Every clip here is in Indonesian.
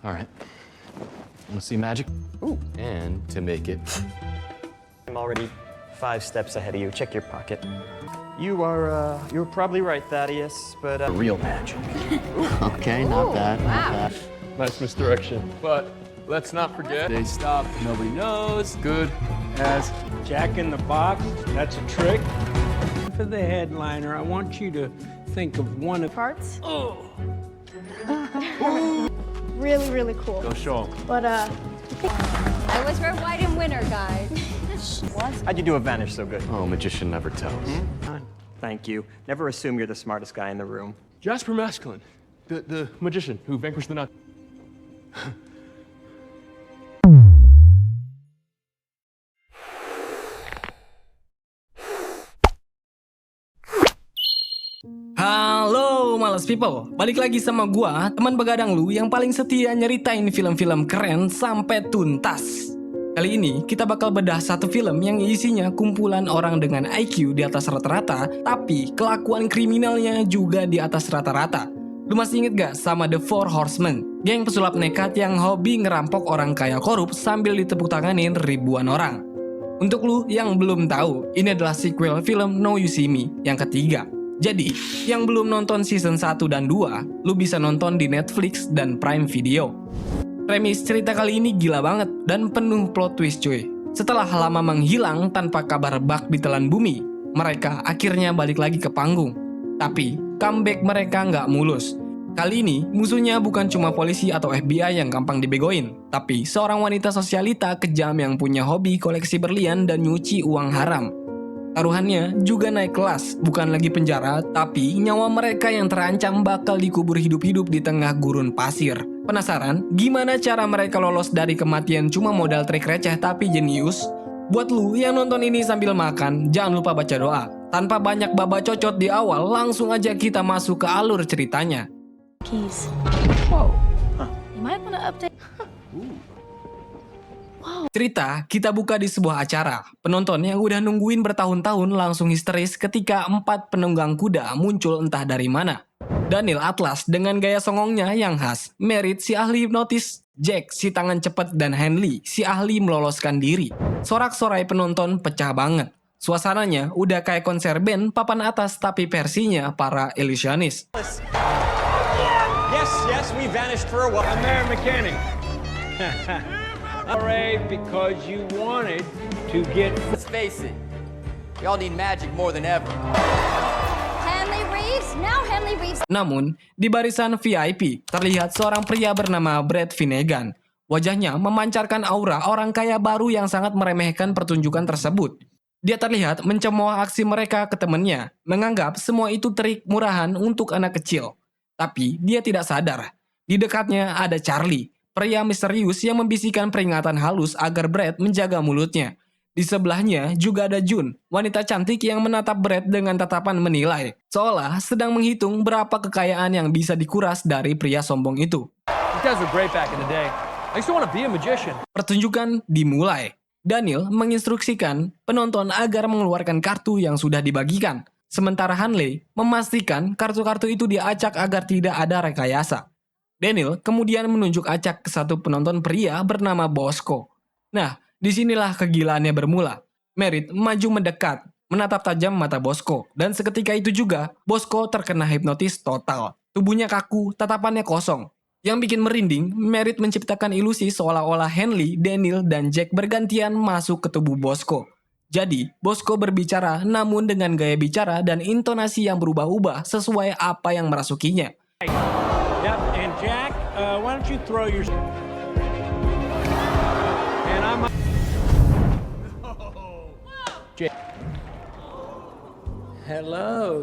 All right. Wanna see magic? Ooh. And to make it. I'm already 5 steps ahead of you. Check your pocket. You're probably right, Thaddeus, but Real magic. Okay, not bad, not bad. Nice misdirection. But let's not forget, they stop, nobody knows, good as. Jack in the Box, that's a trick. For the headliner, I want you to think of one of... Parts? Really, really cool. Go show 'em. But, I was Red, White, and Winter, guys. how'd you do a vanish so good? Oh, magician never tells. Thank you. Never assume you're the smartest guy in the room. Jasper Masculine, the magician who vanquished the Nazi. Halo Males People, balik lagi sama gua, teman begadang lu yang paling setia nyeritain film-film keren sampai tuntas. Kali ini kita bakal bedah satu film yang isinya kumpulan orang dengan IQ di atas rata-rata, tapi kelakuan kriminalnya juga di atas rata-rata. Lu masih inget gak sama The Four Horsemen? Geng pesulap nekat yang hobi ngerampok orang kaya korup sambil ditepuk tanganin ribuan orang. Untuk lu yang belum tahu, ini adalah sequel film Now You See Me yang ketiga. Jadi, yang belum nonton season 1 dan 2, lu bisa nonton di Netflix dan Prime Video. Premis cerita kali ini gila banget dan penuh plot twist cuy. Setelah lama menghilang tanpa kabar bak ditelan bumi, mereka akhirnya balik lagi ke panggung. Tapi, comeback mereka nggak mulus. Kali ini, musuhnya bukan cuma polisi atau FBI yang gampang dibegoin, tapi seorang wanita sosialita kejam yang punya hobi koleksi berlian dan nyuci uang haram. Taruhannya juga naik kelas, bukan lagi penjara, tapi nyawa mereka yang terancam bakal dikubur hidup-hidup di tengah gurun pasir. Penasaran gimana cara mereka lolos dari kematian cuma modal trik receh tapi jenius? Buat lu yang nonton ini sambil makan, jangan lupa baca doa. Tanpa banyak baba cocot di awal, langsung aja kita masuk ke alur ceritanya. keys. Whoa. You might wanna update. Cerita kita buka di sebuah acara. Penonton yang udah nungguin bertahun-tahun langsung histeris ketika 4 penunggang kuda muncul entah dari mana. Daniel Atlas dengan gaya songongnya yang khas, Merritt si ahli hipnotis, Jack si tangan cepat, dan Henley si ahli meloloskan diri. Sorak-sorai penonton pecah banget. Suasananya udah kayak konser band papan atas tapi versinya para illusionis. Yes, we vanished for a while. I'm Mayor Mechanic. Hooray, because you wanted to get... Let's face it, y'all need magic more than ever. Henley Reeves? Now Henley Reeves. Namun, di barisan VIP, terlihat seorang pria bernama Brad Finnegan. Wajahnya memancarkan aura orang kaya baru yang sangat meremehkan pertunjukan tersebut. Dia terlihat mencemooh aksi mereka ke temannya, menganggap semua itu trik murahan untuk anak kecil. Tapi dia tidak sadar, di dekatnya ada Charlie, pria misterius yang membisikkan peringatan halus agar Brad menjaga mulutnya. Di sebelahnya juga ada June, wanita cantik yang menatap Brad dengan tatapan menilai, seolah sedang menghitung berapa kekayaan yang bisa dikuras dari pria sombong itu. These guys were great back in the day. I used to want to be a magician. Pertunjukan dimulai. Daniel menginstruksikan penonton agar mengeluarkan kartu yang sudah dibagikan. Sementara Hanley memastikan kartu-kartu itu diacak agar tidak ada rekayasa. Daniel kemudian menunjuk acak ke satu penonton pria bernama Bosco. Nah, disinilah kegilaannya bermula. Merritt maju mendekat, menatap tajam mata Bosco, dan seketika itu juga Bosco terkena hipnotis total. Tubuhnya kaku, tatapannya kosong. Yang bikin merinding, Merritt menciptakan ilusi seolah-olah Henley, Daniel, dan Jack bergantian masuk ke tubuh Bosco. Jadi, Bosco berbicara namun dengan gaya bicara dan intonasi yang berubah-ubah sesuai apa yang merasukinya. Yep, and Jack, why don't you throw your... And I'm... Hello,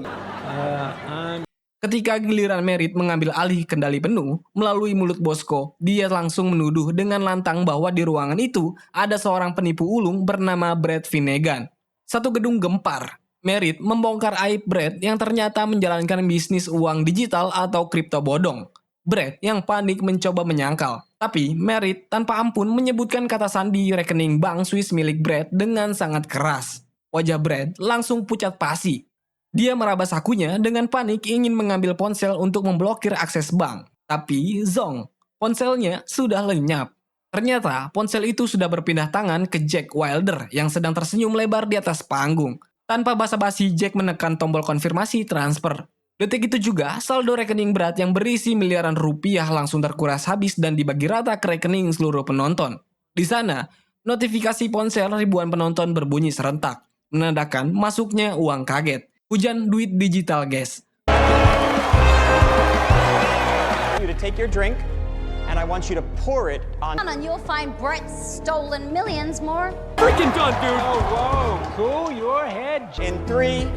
I'm... Ketika giliran Merritt mengambil alih kendali penuh, melalui mulut Bosco, dia langsung menuduh dengan lantang bahwa di ruangan itu ada seorang penipu ulung bernama Brad Finnegan. Satu gedung gempar. Merritt membongkar aib Brad yang ternyata menjalankan bisnis uang digital atau kripto bodong. Brad yang panik mencoba menyangkal, tapi Merritt tanpa ampun menyebutkan kata sandi rekening bank Swiss milik Brad dengan sangat keras. Wajah Brad langsung pucat pasi. Dia meraba sakunya dengan panik ingin mengambil ponsel untuk memblokir akses bank. Tapi, zong, ponselnya sudah lenyap. Ternyata, ponsel itu sudah berpindah tangan ke Jack Wilder yang sedang tersenyum lebar di atas panggung. Tanpa basa-basi, Jack menekan tombol konfirmasi transfer. Detik itu juga, saldo rekening berat yang berisi miliaran rupiah langsung terkuras habis dan dibagi rata ke rekening seluruh penonton. Di sana, notifikasi ponsel ribuan penonton berbunyi serentak, menandakan masuknya uang kaget. Hujan duit digital, guys. You to take your drink, and I want you to pour it on. And you'll find Brett's stolen millions more. Freaking done, dude! Whoa, cool your head. In 3,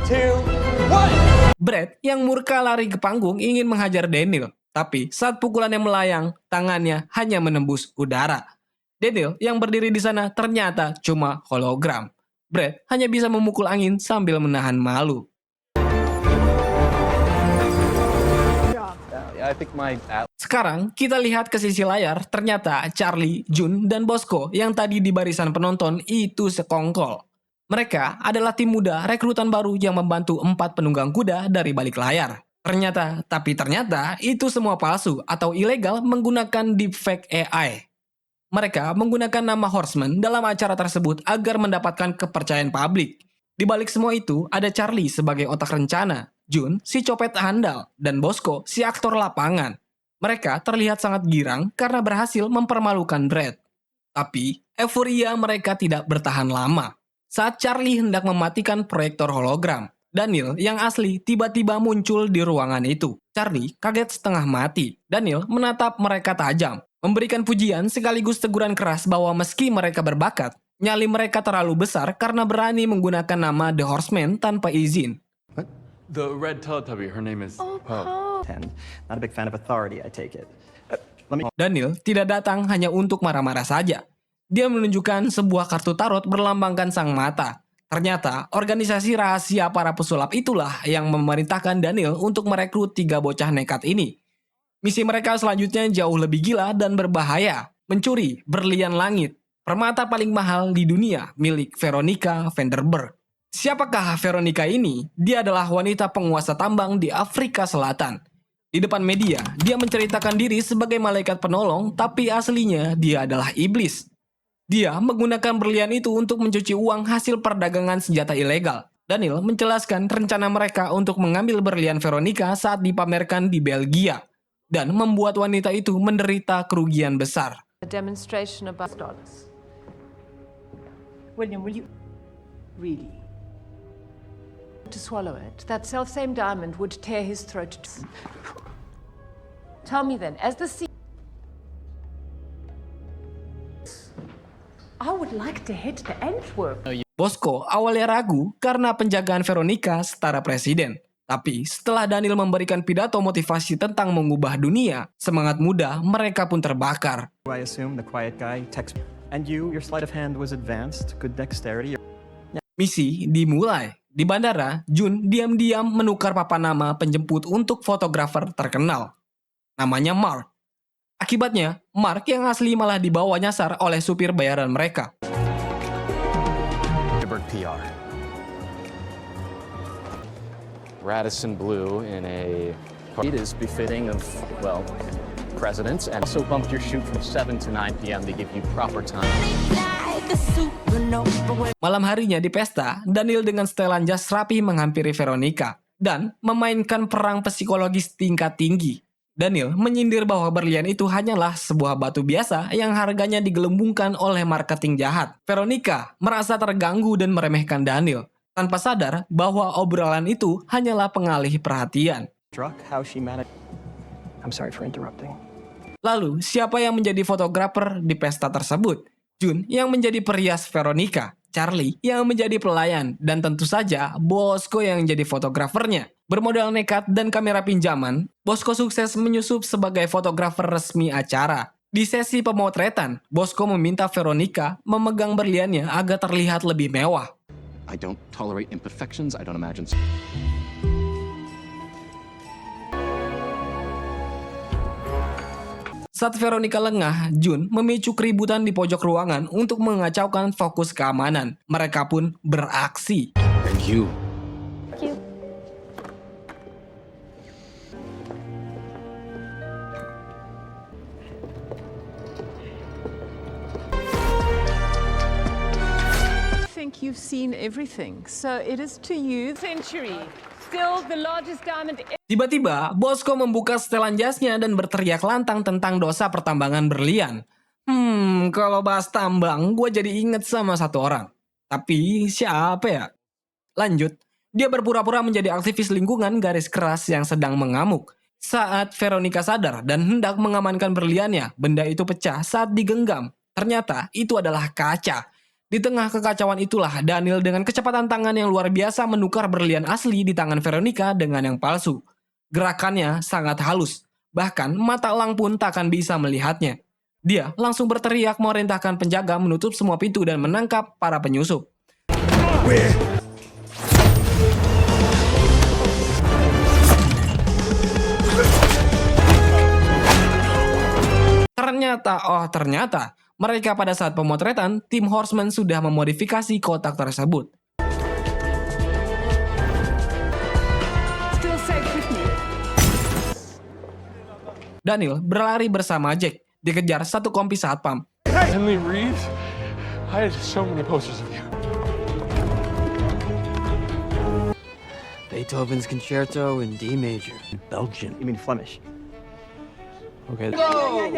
2, 1. Brett yang murka lari ke panggung ingin menghajar Daniel. Tapi saat pukulannya melayang, tangannya hanya menembus udara. Daniel yang berdiri di sana ternyata cuma hologram. Brett hanya bisa memukul angin sambil menahan malu. Sekarang kita lihat ke sisi layar, ternyata Charlie, Jun, dan Bosco yang tadi di barisan penonton itu sekongkol. Mereka adalah tim muda rekrutan baru yang membantu 4 penunggang kuda dari balik layar. Ternyata itu semua palsu atau ilegal menggunakan deepfake AI. Mereka menggunakan nama Horseman dalam acara tersebut agar mendapatkan kepercayaan publik. Di balik semua itu ada Charlie sebagai otak rencana, Jun si copet handal, dan Bosco si aktor lapangan. Mereka terlihat sangat girang karena berhasil mempermalukan Brett. Tapi euforia mereka tidak bertahan lama. Saat Charlie hendak mematikan proyektor hologram, Daniel yang asli tiba-tiba muncul di ruangan itu. Charlie kaget setengah mati. Daniel menatap mereka tajam, memberikan pujian sekaligus teguran keras bahwa meski mereka berbakat, nyali mereka terlalu besar karena berani menggunakan nama The Horseman tanpa izin. The red Teletubby, her name is Poe. Not a big fan of authority, I take it. Daniel tidak datang hanya untuk marah-marah saja. Dia menunjukkan sebuah kartu tarot berlambangkan sang mata. Ternyata, organisasi rahasia para pesulap itulah yang memerintahkan Daniel untuk merekrut 3 bocah nekat ini. Misi mereka selanjutnya jauh lebih gila dan berbahaya. Mencuri berlian langit, permata paling mahal di dunia milik Veronica Vanderburg. Siapakah Veronica ini? Dia adalah wanita penguasa tambang di Afrika Selatan. Di depan media, dia menceritakan diri sebagai malaikat penolong, tapi aslinya dia adalah iblis. Dia menggunakan berlian itu untuk mencuci uang hasil perdagangan senjata ilegal. Daniel menjelaskan rencana mereka untuk mengambil berlian Veronica saat dipamerkan di Belgia dan membuat wanita itu menderita kerugian besar. A demonstration about dollars. William, will you really to swallow it? That self-same diamond would tear his throat. Tell me then, as the I would like to head to Antwerp. Bosco awalnya ragu karena penjagaan Veronica setara presiden. Tapi setelah Daniel memberikan pidato motivasi tentang mengubah dunia, semangat muda mereka pun terbakar. I assume the quiet guy text me. And you, your sleight of hand was advanced, good dexterity. Misi dimulai. Di bandara, Jun diam-diam menukar papan nama penjemput untuk fotografer terkenal. Namanya Mark. Akibatnya, Mark yang asli malah dibawa nyasar oleh supir bayaran mereka. PR. Radisson Blue in a it is befitting of, well, presidents, and also bumped your shoot from 7 to 9 p.m. to give you proper time. Malam harinya di pesta, Daniel dengan setelan jas rapi menghampiri Veronica dan memainkan perang psikologis tingkat tinggi. Daniel menyindir bahwa berlian itu hanyalah sebuah batu biasa yang harganya digelembungkan oleh marketing jahat. Veronica merasa terganggu dan meremehkan Daniel, tanpa sadar bahwa obrolan itu hanyalah pengalih perhatian. I'm sorry for interrupting. Lalu, siapa yang menjadi fotografer di pesta tersebut? Jun yang menjadi perias Veronica, Charlie yang menjadi pelayan, dan tentu saja Bosco yang jadi fotografernya. Bermodal nekat dan kamera pinjaman, Bosco sukses menyusup sebagai fotografer resmi acara. Di sesi pemotretan, Bosco meminta Veronica memegang berliannya agar terlihat lebih mewah. I don't tolerate imperfections. I don't imagine. Saat Veronica lengah, Jun memicu keributan di pojok ruangan untuk mengacaukan fokus keamanan. Mereka pun beraksi. And you. you've seen everything. So it is to you. Century, still the largest diamond. Tiba-tiba, Bosco membuka setelan jasnya dan berteriak lantang tentang dosa pertambangan berlian. Kalau bahas tambang, gue jadi inget sama satu orang. Tapi siapa ya? Lanjut, dia berpura-pura menjadi aktivis lingkungan garis keras yang sedang mengamuk. Saat Veronica sadar dan hendak mengamankan berliannya, benda itu pecah saat digenggam. Ternyata itu adalah kaca. Di tengah kekacauan itulah Daniel dengan kecepatan tangan yang luar biasa menukar berlian asli di tangan Veronica dengan yang palsu. Gerakannya sangat halus, bahkan mata elang pun takkan bisa melihatnya. Dia langsung berteriak memerintahkan penjaga menutup semua pintu dan menangkap para penyusup. Ternyata, mereka pada saat pemotretan, tim Horseman sudah memodifikasi kotak tersebut. Still safe with me. Daniel berlari bersama Jack, dikejar satu kompi satpam. Henley Reeves? I had so many posters of you. Beethoven's Concerto in D major. Belgian. You mean Flemish? Okay.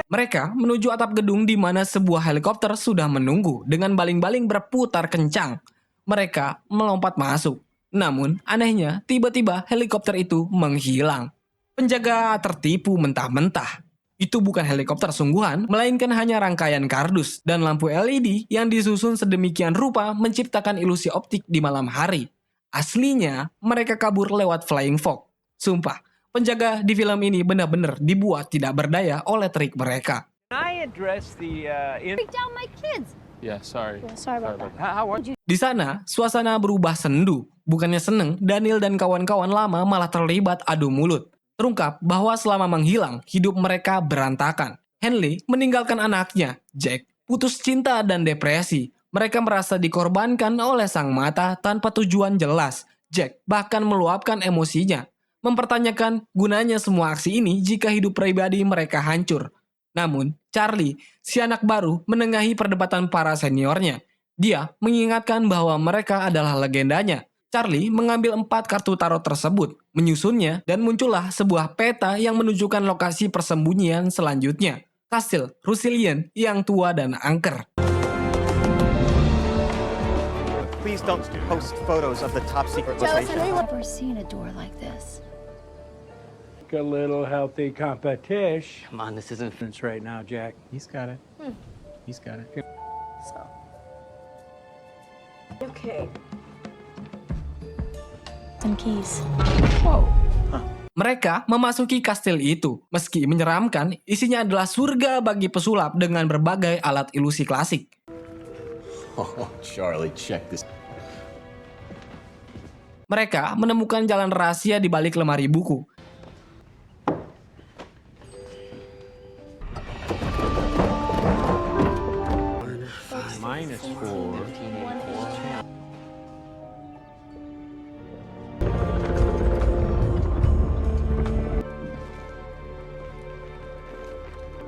Mereka menuju atap gedung di mana sebuah helikopter sudah menunggu dengan baling-baling berputar kencang. Mereka melompat masuk. Namun, anehnya, tiba-tiba helikopter itu menghilang. Penjaga tertipu mentah-mentah. Itu bukan helikopter sungguhan, melainkan hanya rangkaian kardus dan lampu LED yang disusun sedemikian rupa menciptakan ilusi optik di malam hari. Aslinya, mereka kabur lewat flying fog. Sumpah, penjaga di film ini benar-benar dibuat tidak berdaya oleh trik mereka. I address the Freaked out my kids. Yeah, sorry. Sorry about that. how are Di sana, suasana berubah sendu. Bukannya seneng, Daniel dan kawan-kawan lama malah terlibat adu mulut. Terungkap bahwa selama menghilang, hidup mereka berantakan. Henley meninggalkan anaknya, Jack, putus cinta dan depresi. Mereka merasa dikorbankan oleh sang mata tanpa tujuan jelas. Jack bahkan meluapkan emosinya, mempertanyakan gunanya semua aksi ini jika hidup pribadi mereka hancur. Namun, Charlie, si anak baru, menengahi perdebatan para seniornya. Dia mengingatkan bahwa mereka adalah legendanya. Charlie mengambil 4 kartu tarot tersebut, menyusunnya, dan muncullah sebuah peta yang menunjukkan lokasi persembunyian selanjutnya. Kastil Rusilian yang tua dan angker. Please don't post photos of the top secret Jealous, I location. know you've never seen a door like this. a little healthy competition? Come on, this isn't. It's right now, Jack. He's got it. He's got it. So. Okay. Some keys. Mereka memasuki kastil itu. Meski menyeramkan, isinya adalah surga bagi pesulap dengan berbagai alat ilusi klasik. Oh, Charlie, check this. Mereka menemukan jalan rahasia di balik lemari buku. -4.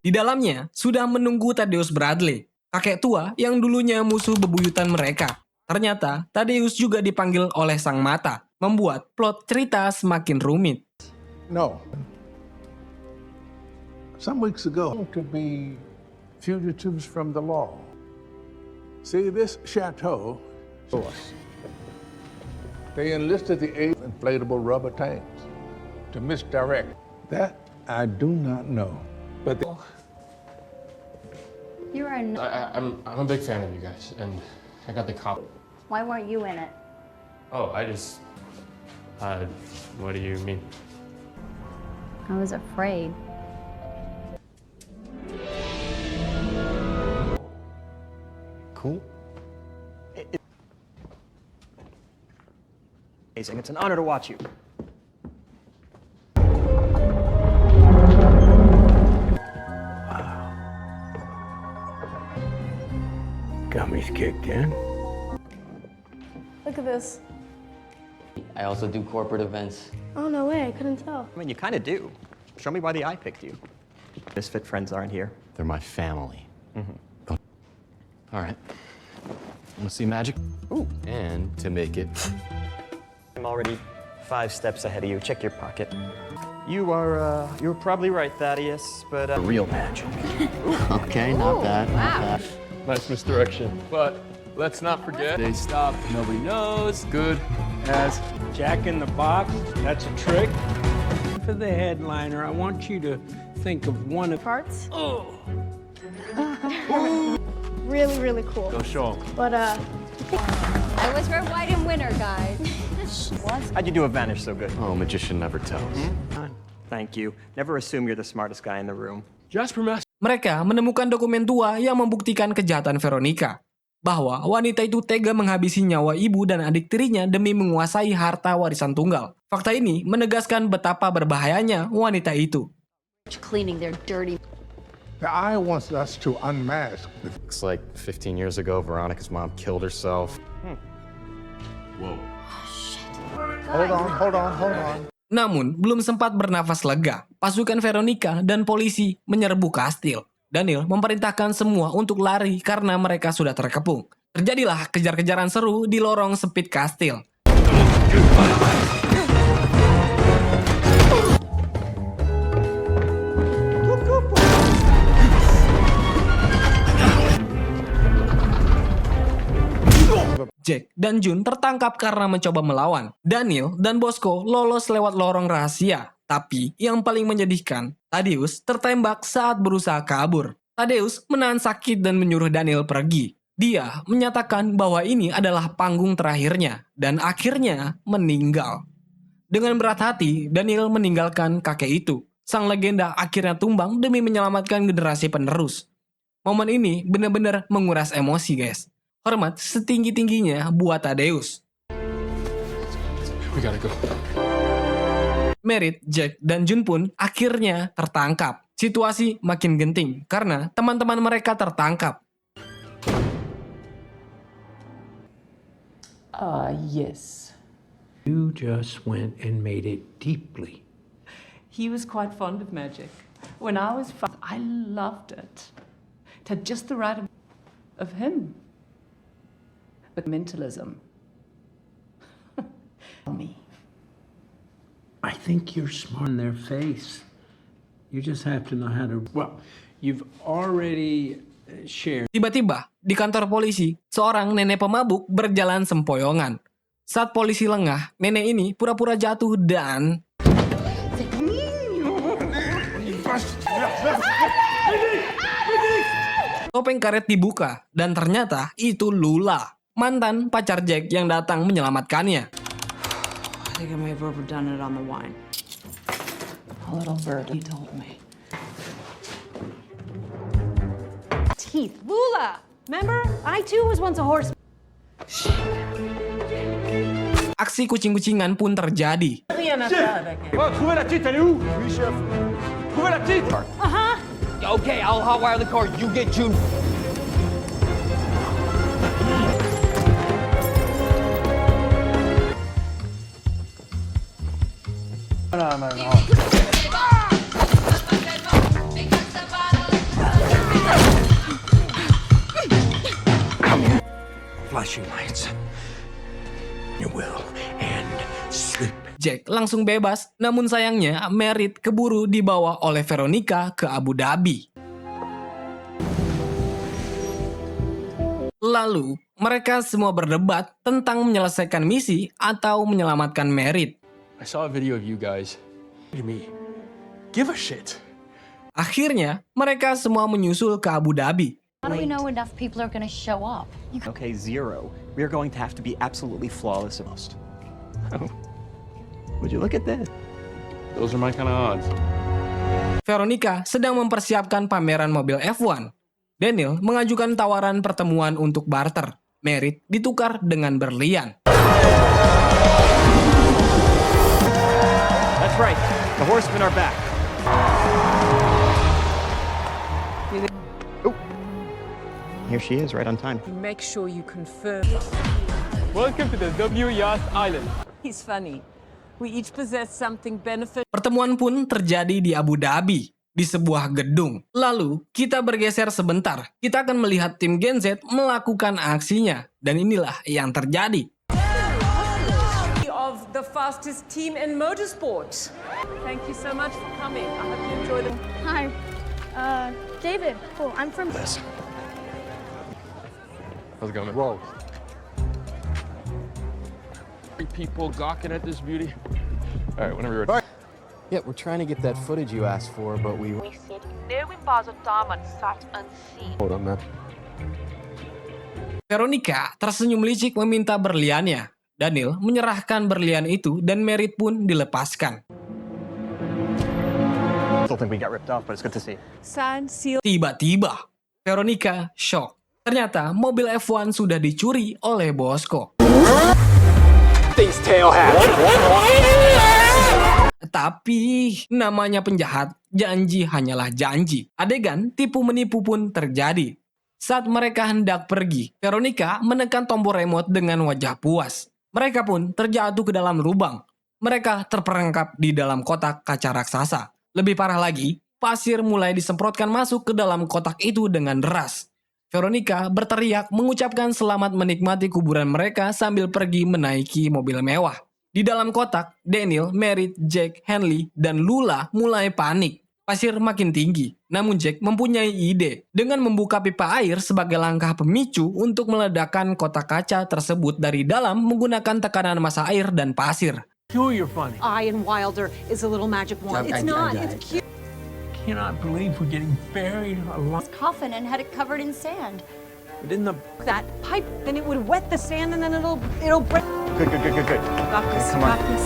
Di dalamnya sudah menunggu Thaddeus Bradley, kakek tua yang dulunya musuh bebuyutan mereka. Ternyata Thaddeus juga dipanggil oleh sang mata, membuat plot cerita semakin rumit. No. Some weeks ago, to be fugitives from the law. See, this chateau, they enlisted the aid of inflatable rubber tanks to misdirect. That I do not know. But You are not. I'm a big fan of you guys, and I got the cop. Why weren't you in it? Oh, I just. What do you mean? I was afraid. Cool. Amazing. It's an honor to watch you. Gummy's kicked in. Look at this. I also do corporate events. Oh, no way. I couldn't tell. I mean, you kind of do. Show me why the eye picked you. Misfit friends aren't here. They're my family. All right. Wanna see magic? Ooh. And to make it I'm already 5 steps ahead of you. Check your pocket. You're probably right, Thaddeus, but real magic. Okay, not bad, not bad. Nice misdirection. But let's not forget, they stopped, nobody knows. Good as. Jack in the Box, that's a trick. For the headliner, I want you to think of one of Parts? Really, really cool. Go show 'em. But, I was red, white, and winter, guys. how'd you do a vanish so good? Oh, magician never tells. Thank you. Never assume you're the smartest guy in the room. Jasper Master. Mereka menemukan dokumen tua yang membuktikan kejahatan Veronica. Bahwa wanita itu tega menghabisi nyawa ibu dan adik tirinya demi menguasai harta warisan tunggal. Fakta ini menegaskan betapa berbahayanya wanita itu. Cleaning their dirty. The eye wants us to unmask the Looks like 15 years ago, Veronica's mom killed herself. Whoa. Hold on. Namun, belum sempat bernafas lega, pasukan Veronica dan polisi menyerbu kastil. Daniel memerintahkan semua untuk lari karena mereka sudah terkepung. Terjadilah kejar-kejaran seru di lorong sempit kastil. Jack dan Jun tertangkap karena mencoba melawan. Daniel dan Bosco lolos lewat lorong rahasia. Tapi yang paling menyedihkan, Thaddeus tertembak saat berusaha kabur. Thaddeus menahan sakit dan menyuruh Daniel pergi. Dia menyatakan bahwa ini adalah panggung terakhirnya dan akhirnya meninggal. Dengan berat hati, Daniel meninggalkan kakek itu. Sang legenda akhirnya tumbang demi menyelamatkan generasi penerus. Momen ini benar-benar menguras emosi, guys. Hormat setinggi-tingginya buat Thaddeus. We gotta go. Merritt, Jack, dan Jun pun akhirnya tertangkap. Situasi makin genting karena teman-teman mereka tertangkap. Yes. You just went and made it deeply. He was quite fond of magic. When I was 5, I loved it. It had just the right of him. But mentalism. Me. I think you're smart in their face. You just have to know how to. Well, you've already shared. Tiba-tiba, di kantor polisi, seorang nenek pemabuk berjalan sempoyongan. Saat polisi lengah, nenek ini pura-pura jatuh dan... Topeng karet dibuka, dan ternyata itu Lula, mantan pacar Jack yang datang menyelamatkannya. I think I may have overdone it on the wine. A little birdie told me. Teeth. Lula! Remember? I too was once a horse. Aksi kucing-kucingan pun terjadi. Okay, I'll hotwire the car. You get June. Flashing lights. You will and sleep. Jack langsung bebas, namun sayangnya Merritt keburu dibawa oleh Veronica ke Abu Dhabi. Lalu, mereka semua berdebat tentang menyelesaikan misi atau menyelamatkan Merritt. I saw a video of you guys. To me, give a shit. Akhirnya, mereka semua menyusul ke Abu Dhabi. How do we know enough people are gonna show up? Okay, 0. We are going to have to be absolutely flawless at most. Oh. Would you look at this? Those are my kind of odds. Veronica sedang mempersiapkan pameran mobil F1. Daniel mengajukan tawaran pertemuan untuk barter. Merritt ditukar dengan berlian. That's right. The horsemen are back. Oh. Here she is, right on time. Make sure you confirm. Welcome to the W Yacht Island. He's funny. We each possess something beneficial. Pertemuan pun terjadi di Abu Dhabi. di sebuah gedung. Lalu, kita bergeser sebentar. Kita akan melihat tim Gen Z melakukan aksinya. Dan inilah yang terjadi. Of the fastest team in motorsport. Thank you so much for coming. I hope you enjoy the... Hi. David. Cool. I'm from... How's it going, man? Whoa. People gawking at this beauty. All right, whenever you're ready. Yeah, we're trying to get that footage you asked for, but we... Hold up, man. Veronica tersenyum licik meminta berliannya. Daniel menyerahkan berlian itu dan Merit pun dilepaskan. Still think we got ripped off, but it's good to see. Signed, sealed. Tiba-tiba, Veronica shock. Ternyata mobil F1 sudah dicuri oleh Bosco. Tapi namanya penjahat, janji hanyalah janji. Adegan tipu menipu pun terjadi. Saat mereka hendak pergi, Veronica menekan tombol remote dengan wajah puas. Mereka pun terjatuh ke dalam lubang. Mereka terperangkap di dalam kotak kaca raksasa. Lebih parah lagi, pasir mulai disemprotkan masuk ke dalam kotak itu dengan deras. Veronica berteriak mengucapkan selamat menikmati kuburan mereka sambil pergi menaiki mobil mewah. Di dalam kotak, Daniel, Merit, Jack, Henley, dan Lula mulai panik. Pasir makin tinggi, namun Jack mempunyai ide dengan membuka pipa air sebagai langkah pemicu untuk meledakkan kotak kaca tersebut dari dalam menggunakan tekanan massa air dan pasir. Sure, you're funny. Ian Wilder is a little magic wand. It's not. It's cute. Cannot believe we're getting buried alive. Coffin and had it covered in sand. But in the That pipe, then it would wet the sand, and then it'll break. Good. Got this, Come on. got this.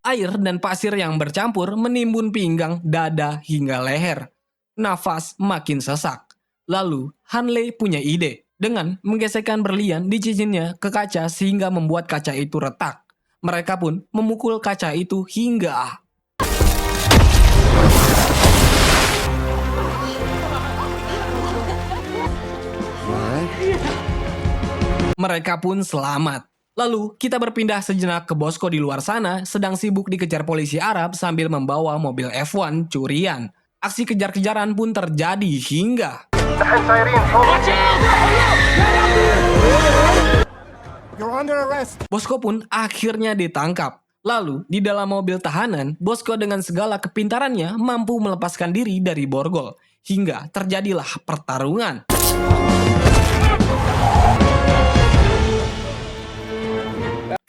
Air dan pasir yang bercampur menimbun pinggang, dada, hingga leher. Nafas makin sesak. Lalu, Hanley punya ide dengan menggesekkan berlian di cincinnya ke kaca sehingga membuat kaca itu retak. Mereka pun memukul kaca itu hingga... Mereka pun selamat. Lalu, kita berpindah sejenak ke Bosco di luar sana, sedang sibuk dikejar polisi Arab sambil membawa mobil F1 curian. Aksi kejar-kejaran pun terjadi hingga... Bosco pun akhirnya ditangkap. Lalu, di dalam mobil tahanan, Bosco dengan segala kepintarannya mampu melepaskan diri dari borgol. Hingga terjadilah pertarungan.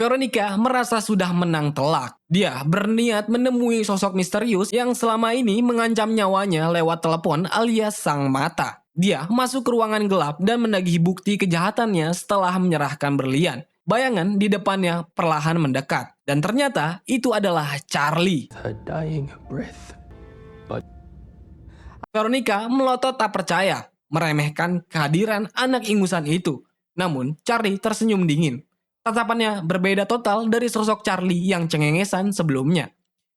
Veronica merasa sudah menang telak. Dia berniat menemui sosok misterius yang selama ini mengancam nyawanya lewat telepon alias sang mata. Dia masuk ke ruangan gelap dan menagih bukti kejahatannya setelah menyerahkan berlian. Bayangan di depannya perlahan mendekat. Dan ternyata itu adalah Charlie. A dying breath. Veronica melotot tak percaya, meremehkan kehadiran anak ingusan itu. Namun, Charlie tersenyum dingin. Tatapannya berbeda total dari sosok Charlie yang cengengesan sebelumnya.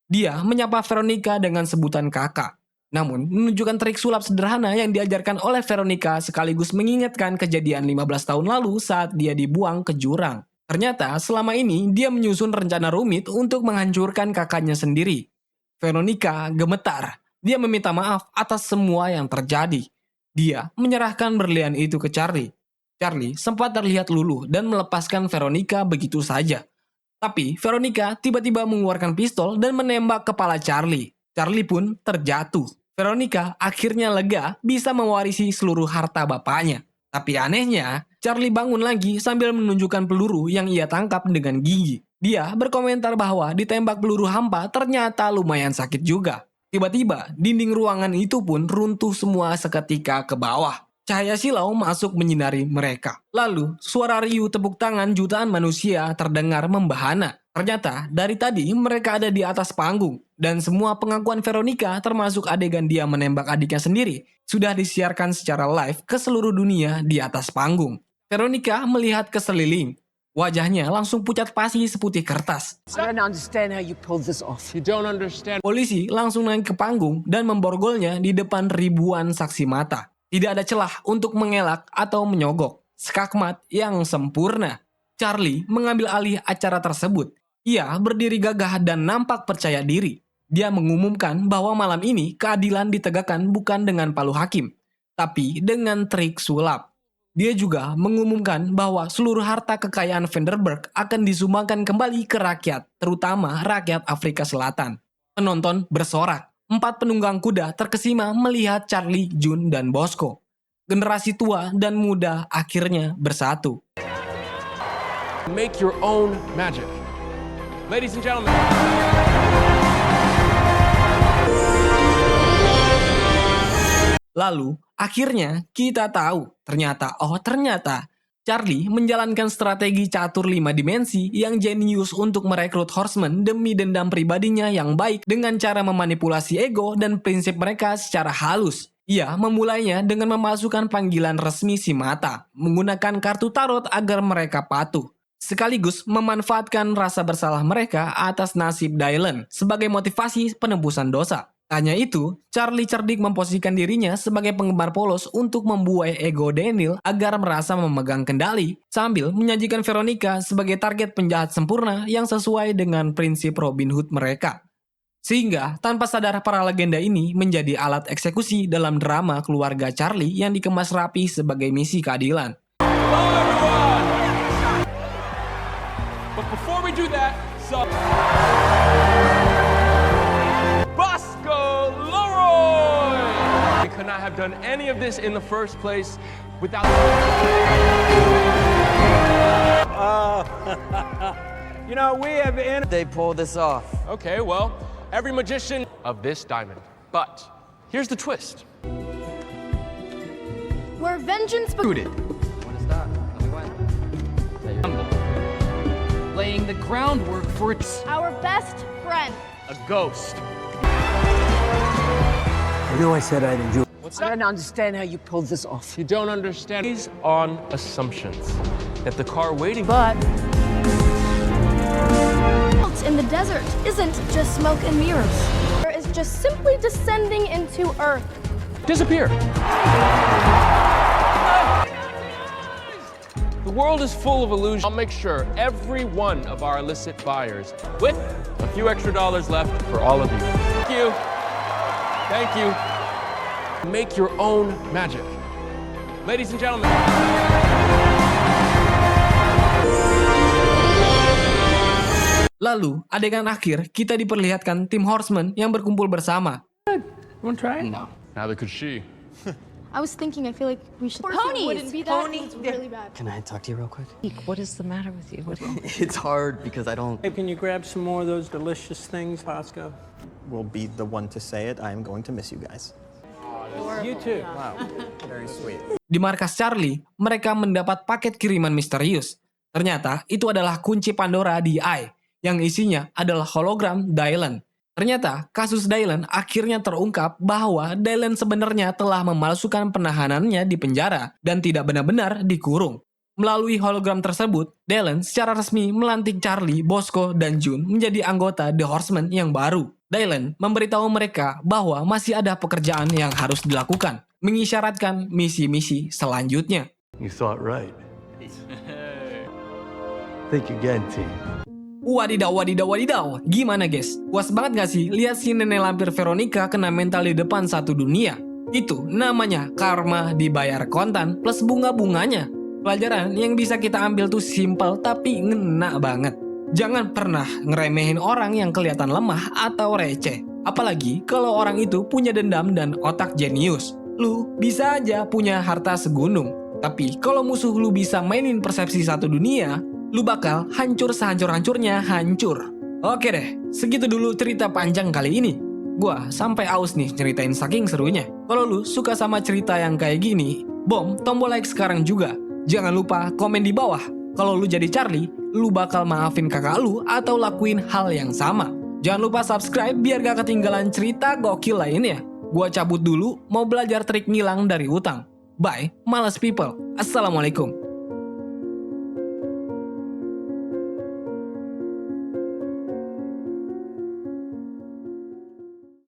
Dia menyapa Veronica dengan sebutan kakak. Namun, menunjukkan trik sulap sederhana yang diajarkan oleh Veronica sekaligus mengingatkan kejadian 15 tahun lalu saat dia dibuang ke jurang. Ternyata, selama ini dia menyusun rencana rumit untuk menghancurkan kakaknya sendiri. Veronica gemetar. Dia meminta maaf atas semua yang terjadi. Dia menyerahkan berlian itu ke Charlie. Charlie sempat terlihat luluh dan melepaskan Veronica begitu saja. Tapi Veronica tiba-tiba mengeluarkan pistol dan menembak kepala Charlie. Charlie pun terjatuh. Veronica akhirnya lega bisa mewarisi seluruh harta bapaknya. Tapi anehnya, Charlie bangun lagi sambil menunjukkan peluru yang ia tangkap dengan gigi. Dia berkomentar bahwa ditembak peluru hampa ternyata lumayan sakit juga. Tiba-tiba, dinding ruangan itu pun runtuh semua seketika ke bawah. Cahaya silau masuk menyinari mereka. Lalu, suara riuh tepuk tangan jutaan manusia terdengar membahana. Ternyata, dari tadi mereka ada di atas panggung. Dan semua pengakuan Veronica, termasuk adegan dia menembak adiknya sendiri, sudah disiarkan secara live ke seluruh dunia di atas panggung. Veronica melihat ke seliling. Wajahnya langsung pucat pasi seputih kertas. I don't understand how you pulled this off. You don't understand. Polisi langsung naik ke panggung dan memborgolnya di depan ribuan saksi mata. Tidak ada celah untuk mengelak atau menyogok. Skakmat yang sempurna. Charlie mengambil alih acara tersebut. Ia berdiri gagah dan nampak percaya diri. Dia mengumumkan bahwa malam ini keadilan ditegakkan bukan dengan palu hakim, tapi dengan trik sulap. Dia juga mengumumkan bahwa seluruh harta kekayaan Vanderburg akan disumbangkan kembali ke rakyat, terutama rakyat Afrika Selatan. Penonton bersorak. 4 penunggang kuda terkesima melihat Charlie, June, dan Bosco. Generasi tua dan muda akhirnya bersatu. Make your own magic. Ladies and gentlemen. Lalu, akhirnya kita tahu, ternyata Charlie menjalankan strategi catur 5 dimensi yang jenius untuk merekrut Horsemen demi dendam pribadinya yang baik dengan cara memanipulasi ego dan prinsip mereka secara halus. Ia memulainya dengan memasukkan panggilan resmi si mata, menggunakan kartu tarot agar mereka patuh, sekaligus memanfaatkan rasa bersalah mereka atas nasib Dylan sebagai motivasi penebusan dosa. Hanya itu, Charlie cerdik memposisikan dirinya sebagai penggemar polos untuk membuai ego Daniel agar merasa memegang kendali, sambil menyajikan Veronica sebagai target penjahat sempurna yang sesuai dengan prinsip Robin Hood mereka. Sehingga, tanpa sadar para legenda ini menjadi alat eksekusi dalam drama keluarga Charlie yang dikemas rapi sebagai misi keadilan. But before we do that, I could not have done any of this in the first place without... You know, we have They pull this off. Okay, well, every magician of this diamond. But here's the twist. Where vengeance Booted. What is that? Laying the groundwork for its our best friend. A ghost. I know I said I'd enjoy. What's I that? don't understand how you pulled this off. You don't understand. He's on assumptions that the car waiting... But In the desert isn't just smoke and mirrors. It is just simply descending into Earth. disappear. The world is full of illusions. I'll make sure every one of our illicit buyers, with a few extra dollars left for all of you. Thank you. Thank you. Make your own magic. Ladies and gentlemen. Lalu, adegan akhir, kita diperlihatkan tim Horsemen yang berkumpul bersama. Want to try it? No. Neither could she. I was thinking, I feel like we should. Ponies! Wouldn't be that. It's really bad. Can I talk to you real quick? What is the matter with you? What's wrong? It's hard because I don't... Hey, can you grab some more of those delicious things, Bosco? Will be the one to say it. I am going to miss you guys. You too. Wow, very sweet. Di markas Charlie, mereka mendapat paket kiriman misterius. Ternyata, itu adalah kunci Pandora di Eye, yang isinya adalah hologram Dylan. Ternyata, kasus Dylan akhirnya terungkap bahwa Dylan sebenarnya telah memalsukan penahanannya di penjara dan tidak benar-benar dikurung. Melalui hologram tersebut, Dylan secara resmi melantik Charlie, Bosco, dan June menjadi anggota The Horsemen yang baru. Dylan memberitahu mereka bahwa masih ada pekerjaan yang harus dilakukan, mengisyaratkan misi-misi selanjutnya. You thought right. Think again, team. Wadidaw, wadidaw, wadidaw. Gimana guys? Puas banget gak sih lihat si nenek lampir Veronica kena mental di depan satu dunia? Itu namanya karma dibayar kontan plus bunga-bunganya. Pelajaran yang bisa kita ambil tuh simple tapi ngena banget. Jangan pernah ngeremehin orang yang kelihatan lemah atau receh. Apalagi kalau orang itu punya dendam dan otak jenius. Lu bisa aja punya harta segunung. Tapi kalau musuh lu bisa mainin persepsi satu dunia, lu bakal hancur sehancur-hancurnya hancur. Oke deh, segitu dulu cerita panjang kali ini. Gua sampai aus nih ceritain saking serunya. Kalau lu suka sama cerita yang kayak gini, bom tombol like sekarang juga. Jangan lupa komen di bawah. Kalau lu jadi Charlie, lu bakal maafin kakak lu atau lakuin hal yang sama. Jangan lupa subscribe biar gak ketinggalan cerita gokil lainnya. Gua cabut dulu, mau belajar trik ngilang dari utang. Bye, males people. Assalamualaikum.